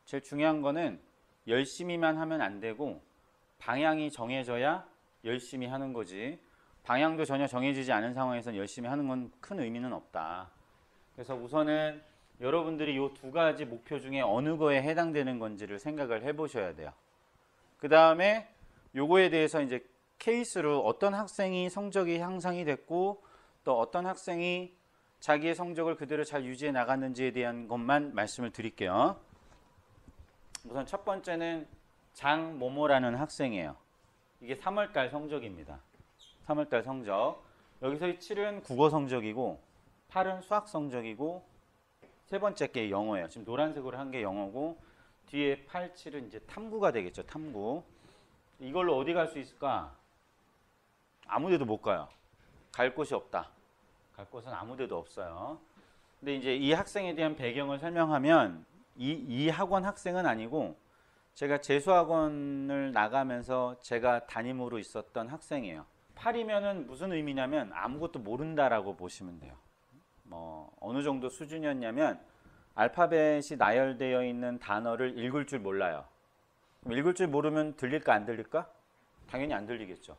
제일 중요한 거는 열심히만 하면 안 되고 방향이 정해져야 열심히 하는 거지. 방향도 전혀 정해지지 않은 상황에서 열심히 하는 건 큰 의미는 없다. 그래서 우선은 여러분들이 이 두 가지 목표 중에 어느 거에 해당되는 건지를 생각을 해보셔야 돼요. 그 다음에 요거에 대해서 이제 케이스로 어떤 학생이 성적이 향상이 됐고 또 어떤 학생이 자기의 성적을 그대로 잘 유지해 나갔는지에 대한 것만 말씀을 드릴게요. 우선 첫 번째는 장모모라는 학생이에요. 이게 3월달 성적입니다. 3월달 성적. 여기서의 7은 국어 성적이고 8은 수학 성적이고 세 번째 게 영어예요. 지금 노란색으로 한 게 영어고 뒤에 8, 7은 이제 탐구가 되겠죠. 탐구. 이걸로 어디 갈 수 있을까? 아무 데도 못 가요. 갈 곳이 없다. 갈 곳은 아무 데도 없어요. 근데 이제 이 학생에 대한 배경을 설명하면 이 학원 학생은 아니고 제가 재수학원을 나가면서 제가 담임으로 있었던 학생이에요. 8이면은 무슨 의미냐면 아무것도 모른다라고 보시면 돼요. 뭐 어느 정도 수준이었냐면 알파벳이 나열되어 있는 단어를 읽을 줄 몰라요. 그럼 읽을 줄 모르면 들릴까 안 들릴까? 당연히 안 들리겠죠.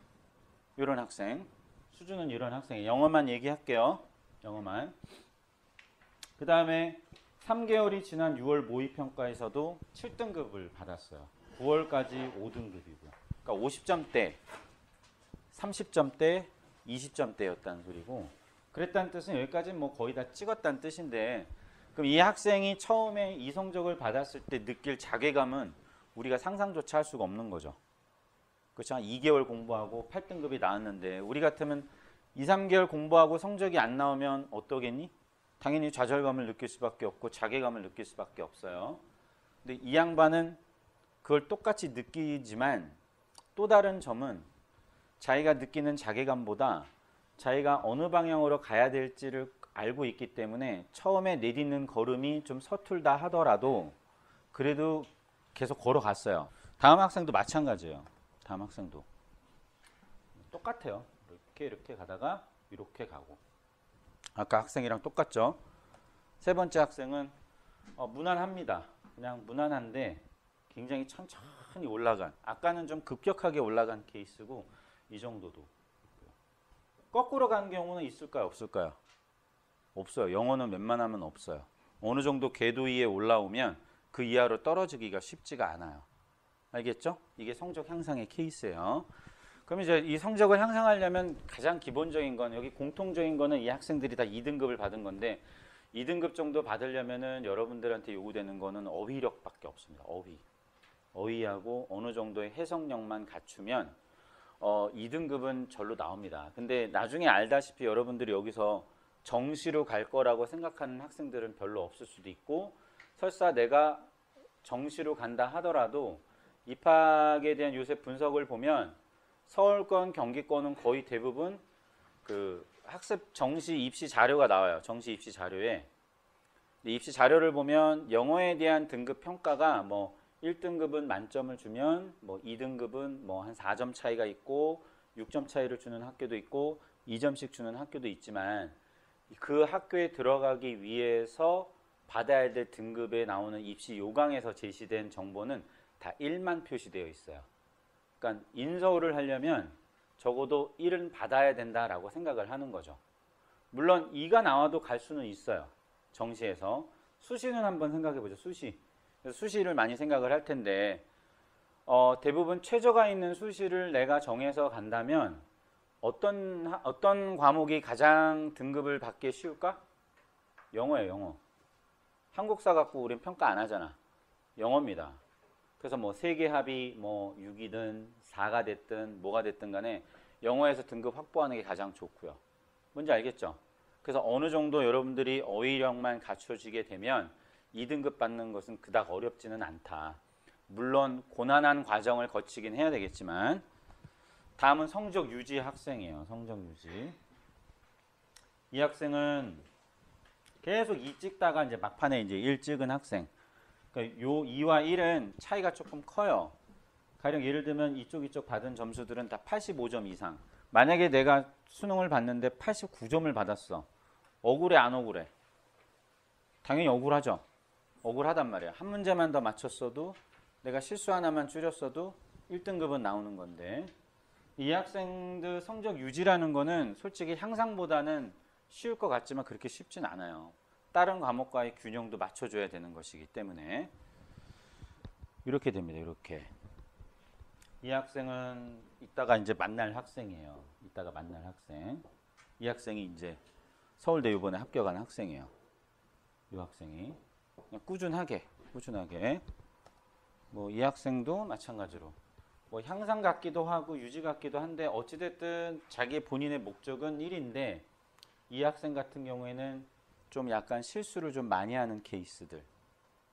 이런 학생. 수준은 이런 학생이에요. 영어만 얘기할게요. 영어만. 그 다음에 3개월이 지난 6월 모의평가에서도 7등급을 받았어요. 9월까지 5등급이고요. 그러니까 50점대, 30점대, 20점대였다는 소리고 그랬다는 뜻은 여기까지는 뭐 거의 다 찍었다는 뜻인데 그럼 이 학생이 처음에 이 성적을 받았을 때 느낄 자괴감은 우리가 상상조차 할 수가 없는 거죠. 그렇죠? 2개월 공부하고 8등급이 나왔는데 우리 같으면 2, 3개월 공부하고 성적이 안 나오면 어떠겠니? 당연히 좌절감을 느낄 수밖에 없고 자괴감을 느낄 수밖에 없어요. 근데 이 양반은 그걸 똑같이 느끼지만 또 다른 점은 자기가 느끼는 자괴감보다 자기가 어느 방향으로 가야 될지를 알고 있기 때문에 처음에 내딛는 걸음이 좀 서툴다 하더라도 그래도 계속 걸어갔어요. 다음 학생도 마찬가지예요. 다음 학생도 똑같아요. 이렇게 가다가 이렇게 가고 아까 학생이랑 똑같죠. 세 번째 학생은 무난합니다. 그냥 무난한데 굉장히 천천히 올라간 아까는 좀 급격하게 올라간 케이스고 이 정도도 거꾸로 간 경우는 있을까요? 없을까요? 없어요. 영어는 웬만하면 없어요. 어느 정도 궤도 위에 올라오면 그 이하로 떨어지기가 쉽지가 않아요. 알겠죠? 이게 성적 향상의 케이스예요. 그럼 이제 이 성적을 향상하려면 가장 기본적인 건 여기 공통적인 거는 이 학생들이 다 2등급을 받은 건데 2등급 정도 받으려면은 여러분들한테 요구되는 거는 어휘력밖에 없습니다. 어휘하고 어느 정도의 해석력만 갖추면 2등급은 절로 나옵니다. 근데 나중에 알다시피 여러분들이 여기서 정시로 갈 거라고 생각하는 학생들은 별로 없을 수도 있고 설사 내가 정시로 간다 하더라도 입학에 대한 요새 분석을 보면 서울권, 경기권은 거의 대부분 그 학습 정시 입시 자료가 나와요. 정시 입시 자료에. 입시 자료를 보면 영어에 대한 등급 평가가 뭐 1등급은 만점을 주면 뭐 2등급은 뭐 한 4점 차이가 있고 6점 차이를 주는 학교도 있고 2점씩 주는 학교도 있지만 그 학교에 들어가기 위해서 받아야 될 등급에 나오는 입시 요강에서 제시된 정보는 다 1만 표시되어 있어요. 그러니까 인서울을 하려면 적어도 1은 받아야 된다라고 생각을 하는 거죠. 물론 2가 나와도 갈 수는 있어요. 정시에서. 수시는 한번 생각해 보죠. 수시. 수시를 많이 생각을 할 텐데 대부분 최저가 있는 수시를 내가 정해서 간다면 어떤 과목이 가장 등급을 받기 쉬울까? 영어예요. 영어. 한국사 갖고 우린 평가 안 하잖아. 영어입니다. 그래서 뭐 세계 합이 뭐 6이든 4가 됐든 뭐가 됐든 간에 영어에서 등급 확보하는 게 가장 좋고요. 뭔지 알겠죠? 그래서 어느 정도 여러분들이 어휘력만 갖춰지게 되면 2등급 받는 것은 그닥 어렵지는 않다. 물론 고난한 과정을 거치긴 해야 되겠지만 다음은 성적 유지 학생이에요. 성적 유지. 이 학생은 계속 2 찍다가 이제 막판에 이제 1 찍은 학생. 그러니까 요 2와 1은 차이가 조금 커요. 가령 예를 들면 이쪽 받은 점수들은 다 85점 이상. 만약에 내가 수능을 봤는데 89점을 받았어. 억울해 안 억울해? 당연히 억울하죠. 억울하단 말이야. 한 문제만 더 맞췄어도 내가 실수 하나만 줄였어도 1등급은 나오는 건데 이 학생들 성적 유지라는 거는 솔직히 향상보다는 쉬울 것 같지만 그렇게 쉽진 않아요. 다른 과목과의 균형도 맞춰줘야 되는 것이기 때문에 이렇게 됩니다. 이렇게. 이 학생은 이따가 이제 만날 학생이에요. 이따가 만날 학생. 이 학생이 이제 서울대 이번에 합격한 학생이에요. 이 학생이 그냥 꾸준하게 뭐 이 학생도 마찬가지로 뭐 향상 같기도 하고 유지 같기도 한데 어찌됐든 자기 본인의 목적은 1인데 이 학생 같은 경우에는 좀 약간 실수를 좀 많이 하는 케이스들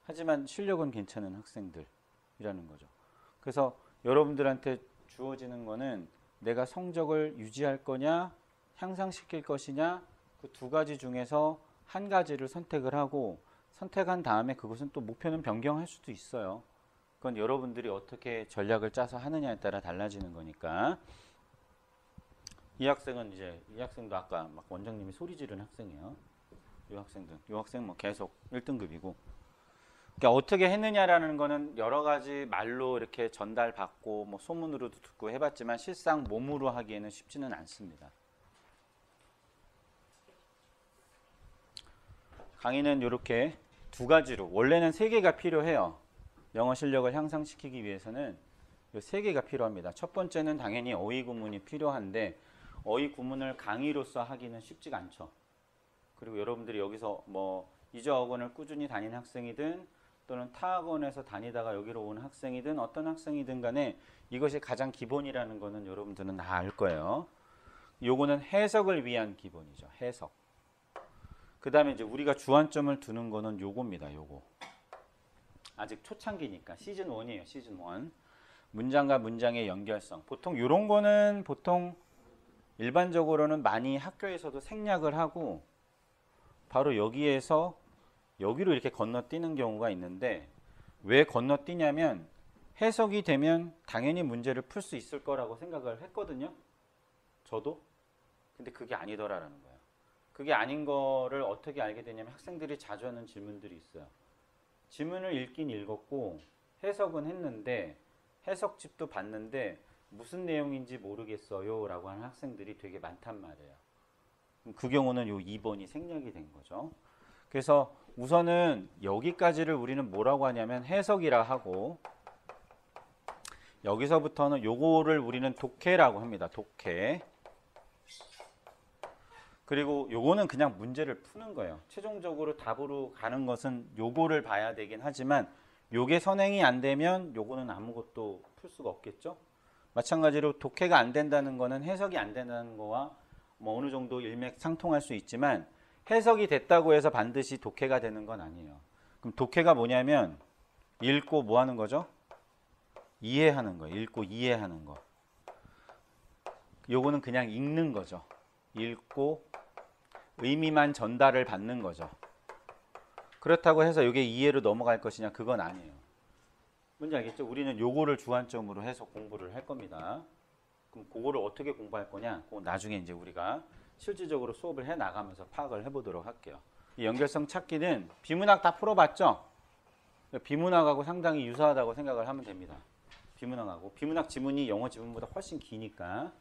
하지만 실력은 괜찮은 학생들이라는 거죠. 그래서 여러분들한테 주어지는 거는 내가 성적을 유지할 거냐 향상시킬 것이냐 그 두 가지 중에서 한 가지를 선택을 하고 선택한 다음에 그것은 또 목표는 변경할 수도 있어요. 그건 여러분들이 어떻게 전략을 짜서 하느냐에 따라 달라지는 거니까. 이 학생도 아까 막 원장님이 소리 지른 학생이에요. 이 학생 뭐 계속 1등급이고. 그러니까 어떻게 했느냐라는 거는 여러 가지 말로 이렇게 전달받고 뭐 소문으로도 듣고 해봤지만 실상 몸으로 하기에는 쉽지는 않습니다. 강의는 이렇게 두 가지로 원래는 3개가 필요해요. 영어 실력을 향상시키기 위해서는 이 3개가 필요합니다. 첫 번째는 당연히 어휘 구문이 필요한데 어휘 구문을 강의로서 하기는 쉽지가 않죠. 그리고 여러분들이 여기서 뭐 이저 학원을 꾸준히 다니는 학생이든 또는 타 학원에서 다니다가 여기로 온 학생이든 어떤 학생이든 간에 이것이 가장 기본이라는 거는 여러분들은 다 알 거예요. 요거는 해석을 위한 기본이죠. 해석. 그 다음에 이제 우리가 주안점을 두는 거는 요겁니다. 요거. 아직 초창기니까 시즌 1이에요. 시즌 1. 문장과 문장의 연결성. 보통 요런 거는 보통 일반적으로는 많이 학교에서도 생략을 하고 바로 여기에서 여기로 이렇게 건너뛰는 경우가 있는데 왜 건너뛰냐면 해석이 되면 당연히 문제를 풀 수 있을 거라고 생각을 했거든요. 저도. 근데 그게 아니더라라는 거예요. 그게 아닌 거를 어떻게 알게 되냐면 학생들이 자주 하는 질문들이 있어요. 지문을 읽긴 읽었고 해석은 했는데 해석집도 봤는데 무슨 내용인지 모르겠어요 라고 하는 학생들이 되게 많단 말이에요. 그 경우는 요 2번이 생략이 된 거죠. 그래서 우선은 여기까지를 우리는 뭐라고 하냐면 해석이라 하고 여기서부터는 요거를 우리는 독해라고 합니다. 독해. 그리고 요거는 그냥 문제를 푸는 거예요. 최종적으로 답으로 가는 것은 요거를 봐야 되긴 하지만 요게 선행이 안 되면 요거는 아무것도 풀 수가 없겠죠. 마찬가지로 독해가 안 된다는 거는 해석이 안 된다는 거와 뭐 어느 정도 일맥상통할 수 있지만 해석이 됐다고 해서 반드시 독해가 되는 건 아니에요. 그럼 독해가 뭐냐면 읽고 뭐 하는 거죠? 이해하는 거예요. 읽고 이해하는 거. 요거는 그냥 읽는 거죠. 읽고 의미만 전달을 받는 거죠. 그렇다고 해서 이게 이해로 넘어갈 것이냐? 그건 아니에요. 뭔지 알겠죠? 우리는 요거를 주안점으로 해서 공부를 할 겁니다. 그럼 그거를 어떻게 공부할 거냐? 그건 나중에 이제 우리가 실질적으로 수업을 해 나가면서 파악을 해보도록 할게요. 이 연결성 찾기는 비문학 다 풀어봤죠? 비문학하고 상당히 유사하다고 생각을 하면 됩니다. 비문학 지문이 영어 지문보다 훨씬 기니까.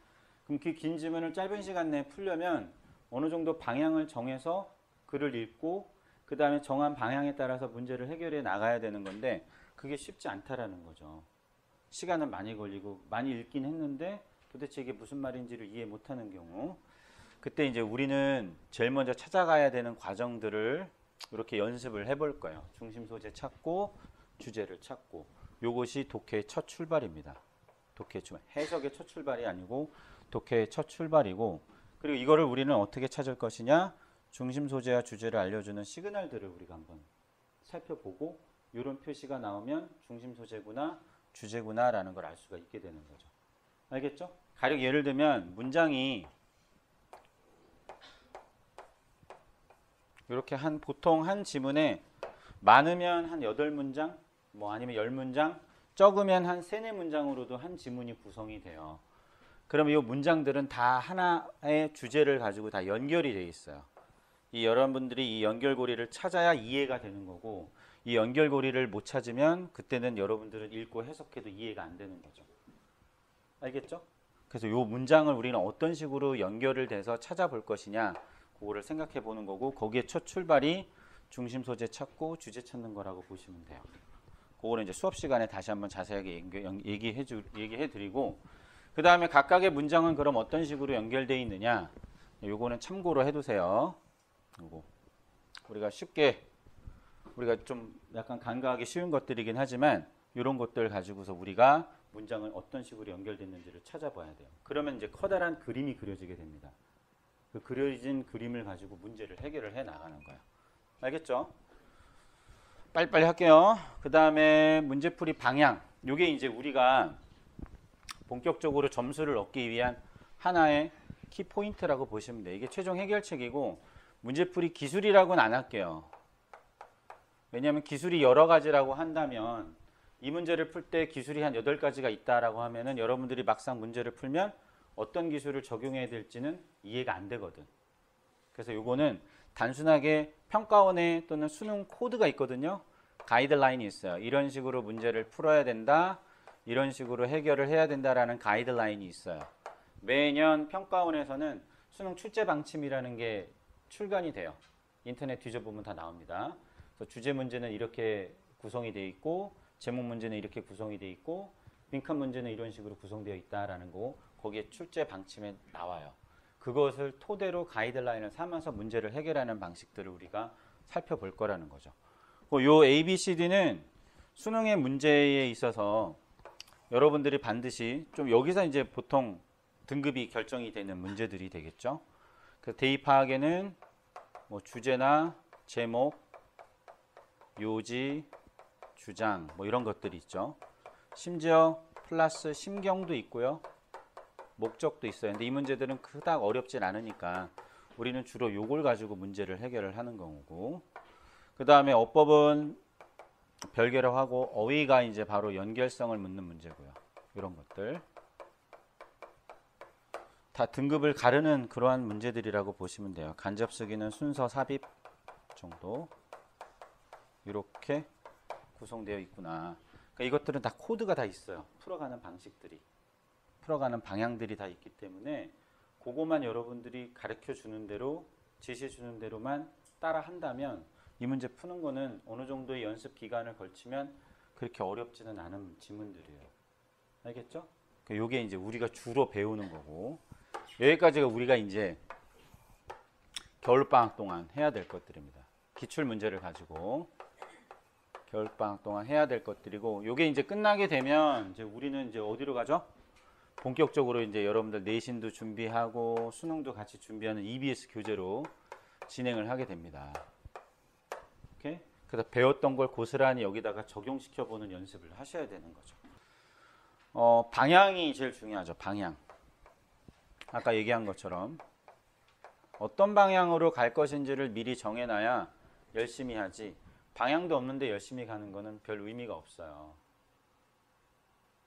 그럼 그 긴 지문을 짧은 시간 내에 풀려면 어느 정도 방향을 정해서 글을 읽고 그 다음에 정한 방향에 따라서 문제를 해결해 나가야 되는 건데 그게 쉽지 않다라는 거죠. 시간은 많이 걸리고 많이 읽긴 했는데 도대체 이게 무슨 말인지를 이해 못하는 경우 그때 이제 우리는 제일 먼저 찾아가야 되는 과정들을 이렇게 연습을 해볼 거예요. 중심 소재 찾고 주제를 찾고 요것이 독해의 첫 출발입니다. 독해의 출발. 해석의 첫 출발이 아니고 독해의 첫 출발이고 그리고 이거를 우리는 어떻게 찾을 것이냐 중심 소재와 주제를 알려주는 시그널들을 우리가 한번 살펴보고 이런 표시가 나오면 중심 소재구나 주제구나 라는 걸 알 수가 있게 되는 거죠. 알겠죠? 가령 예를 들면 문장이 이렇게 보통 한 지문에 많으면 한 8문장 뭐 아니면 10문장 적으면 한 3, 4문장으로도 한 지문이 구성이 돼요. 그러면 이 문장들은 다 하나의 주제를 가지고 다 연결이 되어 있어요. 이 여러분들이 이 연결고리를 찾아야 이해가 되는 거고 이 연결고리를 못 찾으면 그때는 여러분들은 읽고 해석해도 이해가 안 되는 거죠. 알겠죠? 그래서 이 문장을 우리는 어떤 식으로 연결을 돼서 찾아볼 것이냐, 그거를 생각해 보는 거고, 거기에 첫 출발이 중심 소재 찾고 주제 찾는 거라고 보시면 돼요. 그거는 이제 수업 시간에 다시 한번 자세하게 얘기해 드리고, 그 다음에 각각의 문장은 그럼 어떤 식으로 연결되어 있느냐, 요거는 참고로 해두세요. 요거 우리가 쉽게, 우리가 좀 약간 간과하기 쉬운 것들이긴 하지만 이런 것들 가지고서 우리가 문장을 어떤 식으로 연결됐는지를 찾아봐야 돼요. 그러면 이제 커다란 그림이 그려지게 됩니다. 그 그려진 그림을 가지고 문제를 해결을 해 나가는 거예요. 알겠죠? 빨리빨리 할게요. 그 다음에 문제풀이 방향. 요게 이제 우리가 본격적으로 점수를 얻기 위한 하나의 키포인트라고 보시면 돼요. 이게 최종 해결책이고, 문제풀이 기술이라고는 안 할게요. 왜냐하면 기술이 여러 가지라고 한다면, 이 문제를 풀 때 기술이 한 8가지가 있다라고 하면은 여러분들이 막상 문제를 풀면 어떤 기술을 적용해야 될지는 이해가 안 되거든. 그래서 요거는 단순하게 평가원에 또는 수능 코드가 있거든요. 가이드라인이 있어요. 이런 식으로 문제를 풀어야 된다, 이런 식으로 해결을 해야 된다라는 가이드라인이 있어요. 매년 평가원에서는 수능 출제 방침이라는 게 출간이 돼요. 인터넷 뒤져보면 다 나옵니다. 그래서 주제 문제는 이렇게 구성이 되어 있고, 제목 문제는 이렇게 구성이 되어 있고, 빈칸 문제는 이런 식으로 구성되어 있다라는 거, 거기에 출제 방침에 나와요. 그것을 토대로 가이드라인을 삼아서 문제를 해결하는 방식들을 우리가 살펴볼 거라는 거죠. 요 ABCD는 수능의 문제에 있어서 여러분들이 반드시 좀, 여기서 이제 보통 등급이 결정이 되는 문제들이 되겠죠. 그 대입하에는 뭐 주제나 제목, 요지, 주장 뭐 이런 것들이 있죠. 심지어 플러스 심경도 있고요. 목적도 있어요. 근데 이 문제들은 그닥 어렵진 않으니까 우리는 주로 요걸 가지고 문제를 해결을 하는 거고, 그 다음에 어법은 별개로 하고, 어휘가 이제 바로 연결성을 묻는 문제고요. 이런 것들 다 등급을 가르는 그러한 문제들이라고 보시면 돼요. 간접쓰기는 순서 삽입 정도 이렇게 구성되어 있구나. 그러니까 이것들은 다 코드가 다 있어요. 풀어가는 방식들이, 풀어가는 방향들이 다 있기 때문에 그거만 여러분들이 가르쳐 주는 대로, 지시해 주는 대로만 따라 한다면 이 문제 푸는 거는 어느 정도의 연습 기간을 걸치면 그렇게 어렵지는 않은 지문들이에요. 알겠죠? 그러니까 요게 이제 우리가 주로 배우는 거고, 여기까지가 우리가 이제 겨울방학 동안 해야 될 것들입니다. 기출 문제를 가지고 겨울방학 동안 해야 될 것들이고, 요게 이제 끝나게 되면 이제 우리는 이제 어디로 가죠? 본격적으로 이제 여러분들 내신도 준비하고 수능도 같이 준비하는 EBS 교재로 진행을 하게 됩니다. 오케이? 그래서 배웠던 걸 고스란히 여기다가 적용시켜 보는 연습을 하셔야 되는 거죠. 방향이 제일 중요하죠. 방향. 아까 얘기한 것처럼 어떤 방향으로 갈 것인지를 미리 정해놔야 열심히 하지, 방향도 없는데 열심히 가는 거는 별 의미가 없어요.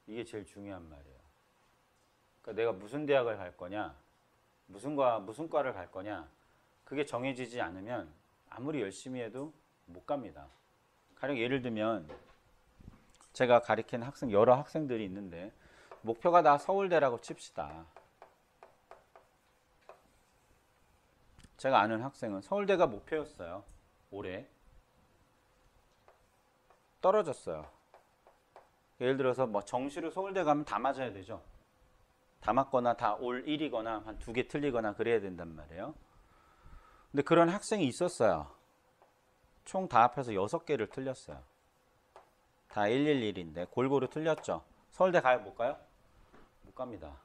이게 제일 중요한 말이에요. 그러니까 내가 무슨 대학을 갈 거냐, 무슨 과를 갈 거냐, 그게 정해지지 않으면 아무리 열심히 해도 못 갑니다. 가령 예를 들면 제가 가르치는 학생, 여러 학생들이 있는데 목표가 다 서울대라고 칩시다. 제가 아는 학생은 서울대가 목표였어요. 올해 떨어졌어요. 예를 들어서 뭐 정시로 서울대 가면 다 맞아야 되죠. 다 맞거나 다 올 1이거나 한 2개 틀리거나 그래야 된단 말이에요. 근데 그런 학생이 있었어요. 총 다 합해서 6개를 틀렸어요. 다 111인데 골고루 틀렸죠. 서울대 가요? 못 가요? 못 갑니다.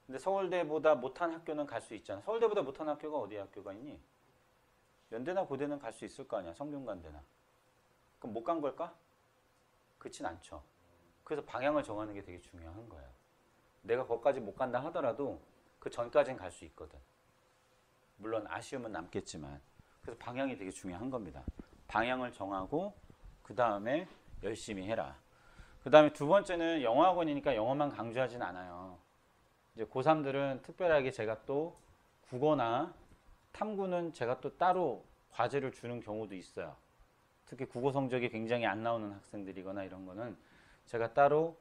근데 서울대보다 못한 학교는 갈 수 있잖아. 서울대보다 못한 학교가 어디 학교가 있니? 연대나 고대는 갈 수 있을 거 아니야. 성균관대나. 그럼 못 간 걸까? 그렇진 않죠. 그래서 방향을 정하는 게 되게 중요한 거예요. 내가 거기까지 못 간다 하더라도 그 전까지는 갈 수 있거든. 물론 아쉬움은 남겠지만. 그래서 방향이 되게 중요한 겁니다. 방향을 정하고 그 다음에 열심히 해라. 그 다음에 두 번째는 영어학원이니까 영어만 강조하진 않아요. 이제 고3들은 특별하게 제가 또 국어나 탐구는 제가 또 따로 과제를 주는 경우도 있어요. 특히 국어 성적이 굉장히 안 나오는 학생들이거나 이런 거는 제가 따로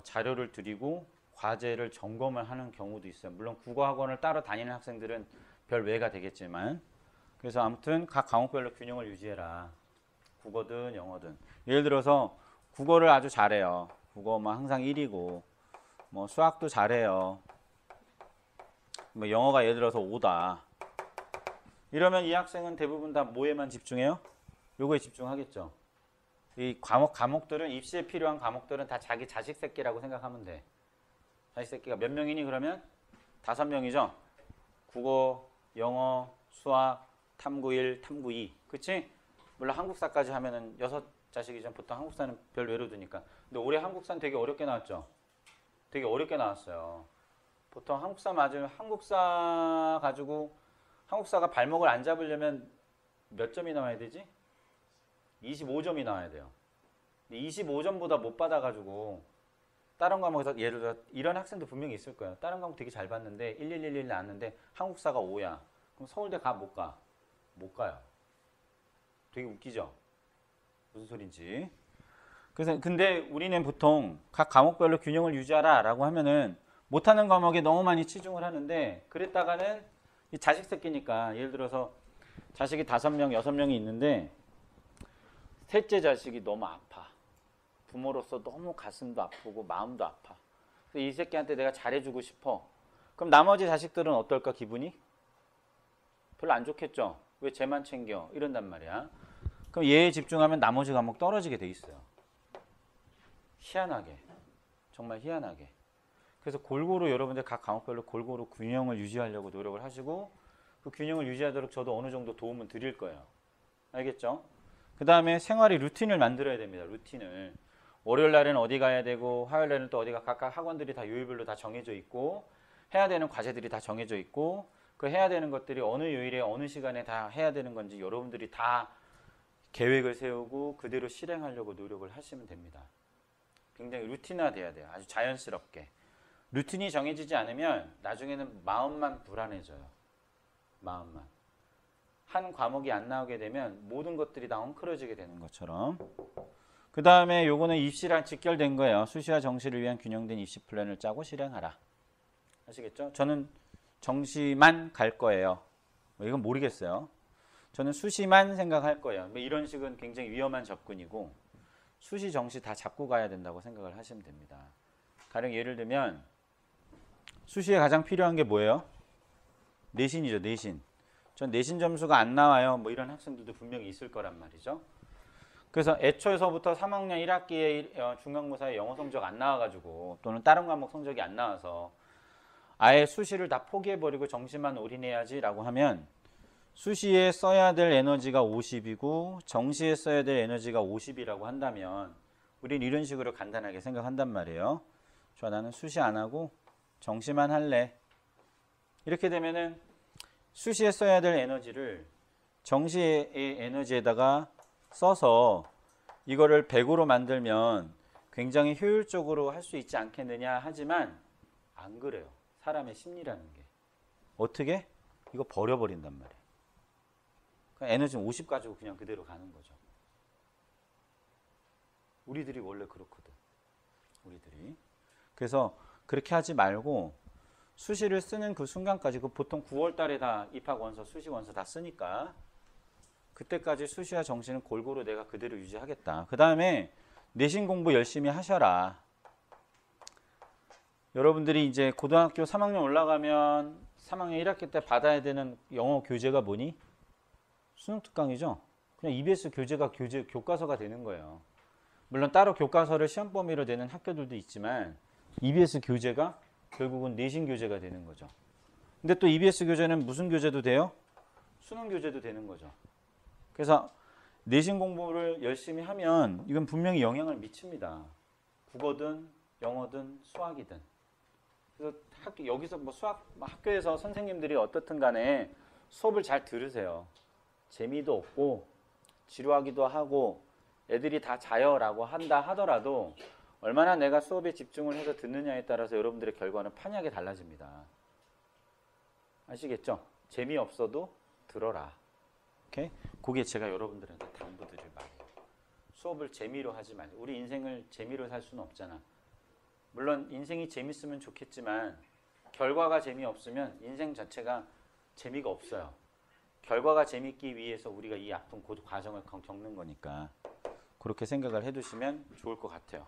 자료를 드리고 과제를 점검을 하는 경우도 있어요. 물론 국어 학원을 따로 다니는 학생들은 별 외가 되겠지만, 그래서 아무튼 각 과목별로 균형을 유지해라. 국어든 영어든. 예를 들어서 국어를 아주 잘해요. 국어 뭐 항상 1위고, 뭐 수학도 잘해요. 뭐 영어가 예를 들어서 5다. 이러면 이 학생은 대부분 다 뭐에만 집중해요? 요거에 집중하겠죠. 이 과목들은 입시에 필요한 과목들은 다 자기 자식 새끼라고 생각하면 돼. 자식 새끼가 몇 명이니 그러면? 5명이죠. 국어, 영어, 수학, 탐구 1, 탐구 2. 그치? 물론 한국사까지 하면은 6자식이죠. 보통 한국사는 별 외로 두니까. 근데 올해 한국사는 되게 어렵게 나왔죠. 되게 어렵게 나왔어요. 보통 한국사 맞으면 한국사 가지고 한국사가 발목을 안 잡으려면 몇 점이 나와야 되지? 25점이 나와야 돼요. 25점보다 못 받아가지고 다른 과목에서 예를 들어 이런 학생도 분명히 있을 거예요. 다른 과목 되게 잘 봤는데 1111 나왔는데 한국사가 5야. 그럼 서울대 가? 못 가? 못 가요. 되게 웃기죠? 무슨 소린지. 그래서 근데 우리는 보통 각 과목별로 균형을 유지하라 라고 하면은 못하는 과목에 너무 많이 치중을 하는데, 그랬다가는 이 자식 새끼니까 예를 들어서 자식이 5명, 6명이 있는데 셋째 자식이 너무 아파. 부모로서 너무 가슴도 아프고 마음도 아파. 그래서 이 새끼한테 내가 잘해주고 싶어. 그럼 나머지 자식들은 어떨까 기분이? 별로 안 좋겠죠. 왜 쟤만 챙겨? 이런단 말이야. 그럼 얘에 집중하면 나머지 과목 떨어지게 돼 있어요. 희한하게. 정말 희한하게. 그래서 골고루 여러분들 각 과목별로 골고루 균형을 유지하려고 노력을 하시고, 그 균형을 유지하도록 저도 어느 정도 도움을 드릴 거예요. 알겠죠? 그 다음에 생활의 루틴을 만들어야 됩니다. 루틴을. 월요일 날은 어디 가야 되고, 화요일 날은 또 어디가, 각각 학원들이 다 요일별로 다 정해져 있고, 해야 되는 과제들이 다 정해져 있고, 그 해야 되는 것들이 어느 요일에 어느 시간에 다 해야 되는 건지 여러분들이 다 계획을 세우고 그대로 실행하려고 노력을 하시면 됩니다. 굉장히 루틴화 돼야 돼요. 아주 자연스럽게. 루틴이 정해지지 않으면 나중에는 마음만 불안해져요. 마음만. 한 과목이 안 나오게 되면 모든 것들이 다 엉클어지게 되는 것처럼. 그 다음에 요거는 입시랑 직결된 거예요. 수시와 정시를 위한 균형된 입시 플랜을 짜고 실행하라. 아시겠죠? 저는 정시만 갈 거예요. 이건 모르겠어요. 저는 수시만 생각할 거예요. 이런 식은 굉장히 위험한 접근이고, 수시, 정시 다 잡고 가야 된다고 생각을 하시면 됩니다. 가령 예를 들면 수시에 가장 필요한 게 뭐예요? 내신이죠. 내신. 전 내신 점수가 안 나와요. 뭐 이런 학생들도 분명히 있을 거란 말이죠. 그래서 애초에서부터 3학년 1학기에 중간고사에 영어 성적 안 나와가지고, 또는 다른 과목 성적이 안 나와서 아예 수시를 다 포기해버리고 정시만 올인해야지라고 하면, 수시에 써야 될 에너지가 50이고 정시에 써야 될 에너지가 50이라고 한다면 우린 이런 식으로 간단하게 생각한단 말이에요. 좋아, 나는 수시 안 하고 정시만 할래. 이렇게 되면은 수시에 써야 될 에너지를 정시의 에너지에다가 써서 이거를 100으로 만들면 굉장히 효율적으로 할 수 있지 않겠느냐 하지만, 안 그래요. 사람의 심리라는 게. 어떻게? 이거 버려버린단 말이에요. 에너지는 50 가지고 그냥 그대로 가는 거죠. 우리들이 원래 그렇거든. 우리들이. 그래서 그렇게 하지 말고 수시를 쓰는 그 순간까지, 그 보통 9월 달에 다 입학 원서, 수시 원서 다 쓰니까 그때까지 수시와 정시는 골고루 내가 그대로 유지하겠다. 그 다음에 내신 공부 열심히 하셔라. 여러분들이 이제 고등학교 3학년 올라가면 3학년 1학기 때 받아야 되는 영어 교재가 뭐니? 수능 특강이죠. 그냥 EBS 교재가 교과서가 되는 거예요. 물론 따로 교과서를 시험 범위로 내는 학교들도 있지만 EBS 교재가 결국은 내신 교재가 되는 거죠. 근데 또 EBS 교재는 무슨 교재도 돼요? 수능 교재도 되는 거죠. 그래서 내신 공부를 열심히 하면 이건 분명히 영향을 미칩니다. 국어든 영어든 수학이든. 그래서 여기서 뭐 수학 학교에서 선생님들이 어떻든 간에 수업을 잘 들으세요. 재미도 없고 지루하기도 하고 애들이 다 자요라고 한다 하더라도 얼마나 내가 수업에 집중을 해서 듣느냐에 따라서 여러분들의 결과는 판이하게 달라집니다. 아시겠죠? 재미없어도 들어라. 오케이? 그게 제가 여러분들한테 당부드릴 말이에요. 수업을 재미로 하지 말자. 우리 인생을 재미로 살 수는 없잖아. 물론 인생이 재밌으면 좋겠지만 결과가 재미없으면 인생 자체가 재미가 없어요. 결과가 재밌기 위해서 우리가 이 아픈 과정을 겪는 거니까 그렇게 생각을 해두시면 좋을 것 같아요.